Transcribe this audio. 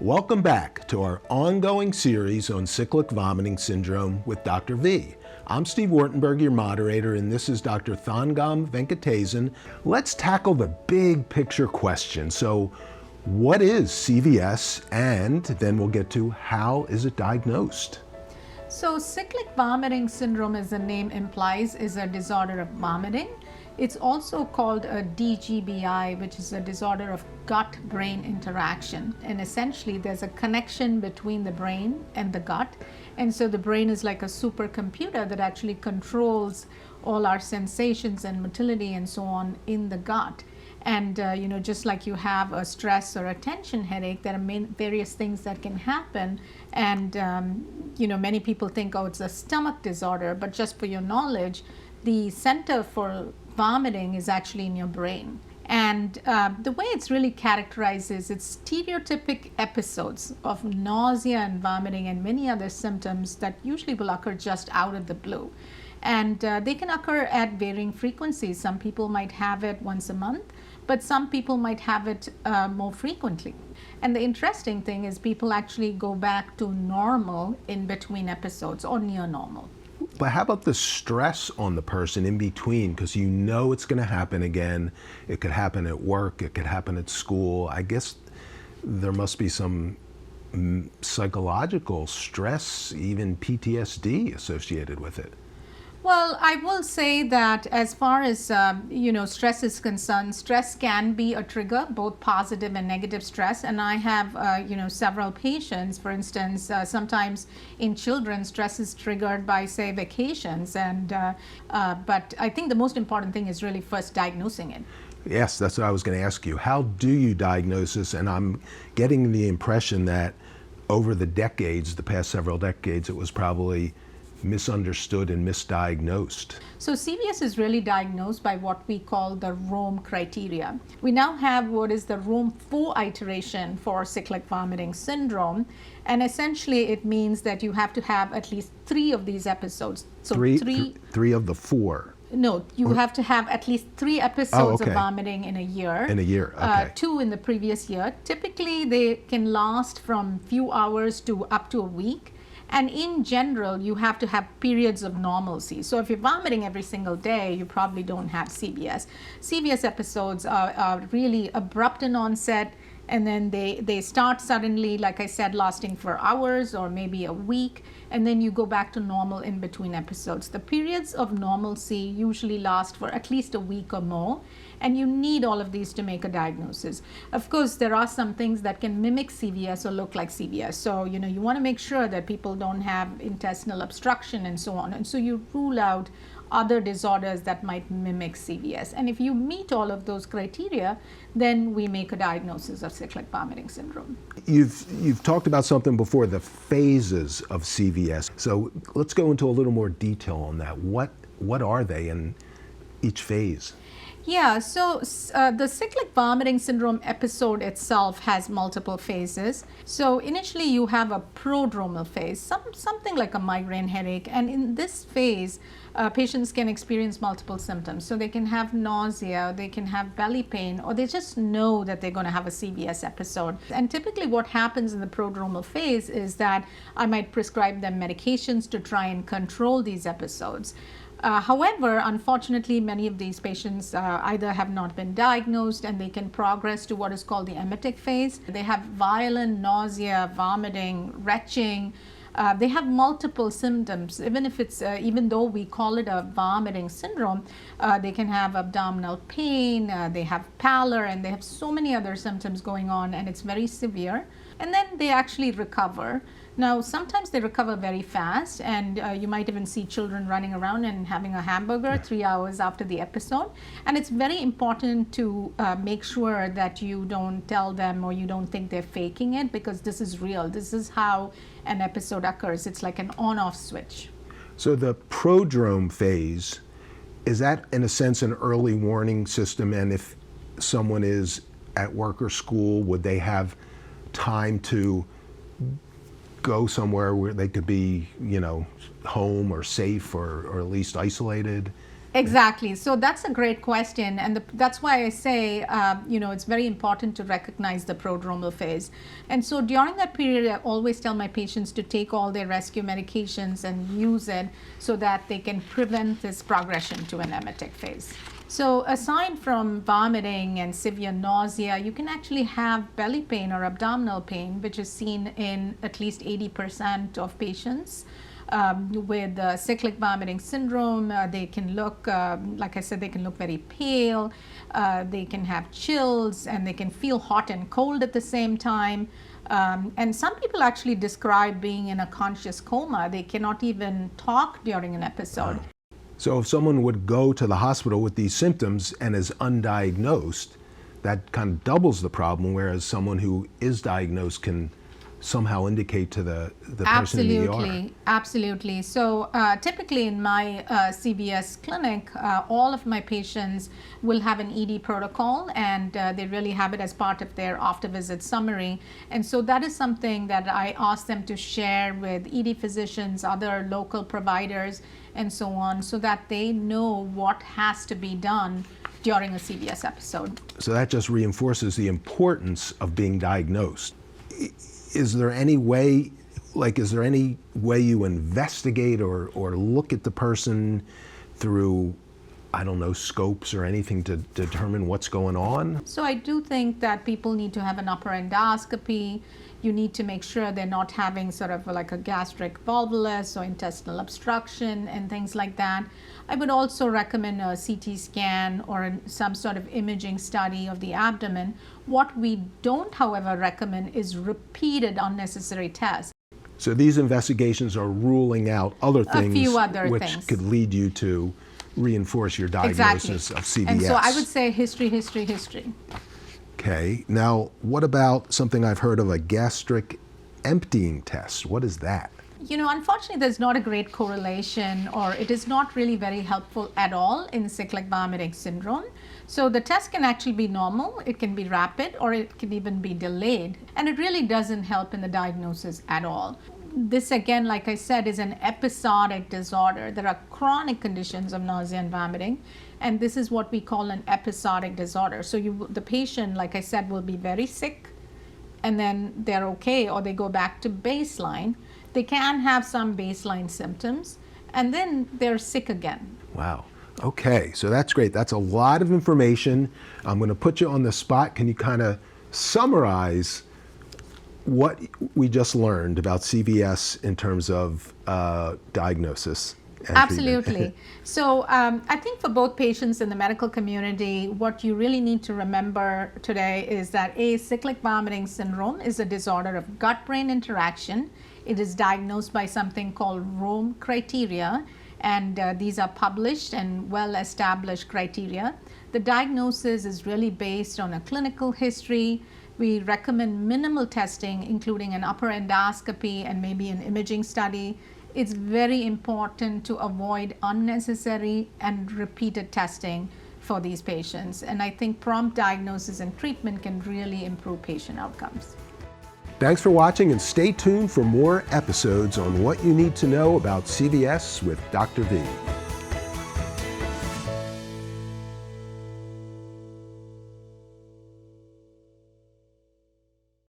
Welcome back to our ongoing series on cyclic vomiting syndrome with Dr. V. I'm Steve Wartenberg, your moderator, and this is Dr. Thangam Venkatesan. Let's tackle the big picture question. So, what is CVS? And then we'll get to how is it diagnosed? So cyclic vomiting syndrome, as the name implies, is a disorder of vomiting. It's also called a DGBI, which is a disorder of gut-brain interaction. And essentially, there's a connection between the brain and the gut. And so the brain is like a supercomputer that actually controls all our sensations and motility and so on in the gut. And just like you have a stress or a tension headache, there are various things that can happen. And many people think, oh, it's a stomach disorder. But just for your knowledge, the center for vomiting is actually in your brain. And the way it's really characterized is it's stereotypic episodes of nausea and vomiting and many other symptoms that usually will occur just out of the blue. And they can occur at varying frequencies. Some people might have it once a month, but some people might have it more frequently. And the interesting thing is people actually go back to normal in between episodes or near normal. But how about the stress on the person in between? Because you know it's going to happen again. It could happen at work. It could happen at school. I guess there must be some psychological stress, even PTSD associated with it. Well, I will say that as far as stress is concerned, stress can be a trigger, both positive and negative stress. And I have several patients, for instance, sometimes in children, stress is triggered by, say, vacations. But I think the most important thing is really first diagnosing it. Yes, that's what I was going to ask you. How do you diagnose this? And I'm getting the impression that over the decades, the past several decades, it was probably misunderstood and misdiagnosed. So CVS is really diagnosed by what we call the Rome criteria. We now have what is the Rome 4 iteration for cyclic vomiting syndrome, and essentially it means that you have to have at least 3 of these episodes. So three of the 4. No, you have to have at least 3 episodes of vomiting in a year. In a year, okay. 2 in the previous year. Typically, they can last from few hours to up to a week. And in general, you have to have periods of normalcy. So if you're vomiting every single day, you probably don't have CVS. CVS episodes are really abrupt in onset, and then they start suddenly, like I said, lasting for hours or maybe a week, and then you go back to normal in between episodes. The periods of normalcy usually last for at least a week or more, and you need all of these to make a diagnosis. Of course, there are some things that can mimic CVS or look like CVS. So, you want to make sure that people don't have intestinal obstruction and so on. And so you rule out other disorders that might mimic CVS. And if you meet all of those criteria, then we make a diagnosis of cyclic vomiting syndrome. You've talked about something before, the phases of CVS. So let's go into a little more detail on that. What are they in each phase? Yeah, so the cyclic vomiting syndrome episode itself has multiple phases. So initially you have a prodromal phase, something like a migraine headache. And in this phase, patients can experience multiple symptoms. So they can have nausea, they can have belly pain, or they just know that they're going to have a CVS episode. And typically what happens in the prodromal phase is that I might prescribe them medications to try and control these episodes. However, unfortunately, many of these patients either have not been diagnosed and they can progress to what is called the emetic phase. They have violent nausea, vomiting, retching. They have multiple symptoms. Even though we call it a vomiting syndrome, they can have abdominal pain, they have pallor, and they have so many other symptoms going on, and it's very severe. And then they actually recover. Now, sometimes they recover very fast, and you might even see children running around and having a hamburger 3 hours after the episode. And it's very important to make sure that you don't tell them or you don't think they're faking it, because this is real. This is how an episode occurs. It's like an on-off switch. So the prodrome phase, is that in a sense an early warning system? And if someone is at work or school, would they have time to go somewhere where they could be, home or safe or at least isolated Exactly. So that's a great question, and that's why I say, it's very important to recognize the prodromal phase. And so during that period, I always tell my patients to take all their rescue medications and use it so that they can prevent this progression to an emetic phase. So aside from vomiting and severe nausea, you can actually have belly pain or abdominal pain, which is seen in at least 80% of patients. With cyclic vomiting syndrome, they can look, like I said, they can look very pale, they can have chills, and they can feel hot and cold at the same time. And some people actually describe being in a conscious coma. They cannot even talk during an episode. Wow. So if someone would go to the hospital with these symptoms and is undiagnosed, that kind of doubles the problem, whereas someone who is diagnosed can somehow indicate to the person in the ER. Absolutely. So typically in my CVS clinic, all of my patients will have an ED protocol, and they really have it as part of their after visit summary. And so that is something that I ask them to share with ED physicians, other local providers, and so on, so that they know what has to be done during a CVS episode. So that just reinforces the importance of being diagnosed. Is there any way you investigate or look at the person through, I don't know, scopes or anything to determine what's going on? So I do think that people need to have an upper endoscopy. You need to make sure they're not having sort of like a gastric volvulus or intestinal obstruction and things like that. I would also recommend a CT scan or some sort of imaging study of the abdomen. What we don't, however, recommend is repeated unnecessary tests. So these investigations are ruling out other things, a few other which things could lead you to reinforce your diagnosis of CVS. And so I would say history. Okay. Now, what about something I've heard of, a gastric emptying test? What is that? Unfortunately, there's not a great correlation, or it is not really very helpful at all in cyclic vomiting syndrome. So the test can actually be normal, it can be rapid, or it can even be delayed, and it really doesn't help in the diagnosis at all. This, again, like I said, is an episodic disorder. There are chronic conditions of nausea and vomiting, and this is what we call an episodic disorder. So the patient, like I said, will be very sick, and then they're okay, or they go back to baseline. They can have some baseline symptoms, and then they're sick again. Wow. Okay, so that's great. That's a lot of information. I'm going to put you on the spot. Can you kind of summarize what we just learned about CVS in terms of diagnosis and Absolutely. treatment? So I think for both patients and the medical community, what you really need to remember today is that cyclic vomiting syndrome is a disorder of gut-brain interaction. It is diagnosed by something called Rome criteria, and these are published and well-established criteria. The diagnosis is really based on a clinical history. We recommend minimal testing, including an upper endoscopy and maybe an imaging study. It's very important to avoid unnecessary and repeated testing for these patients. And I think prompt diagnosis and treatment can really improve patient outcomes. Thanks for watching, and stay tuned for more episodes on what you need to know about CVS with Dr. V.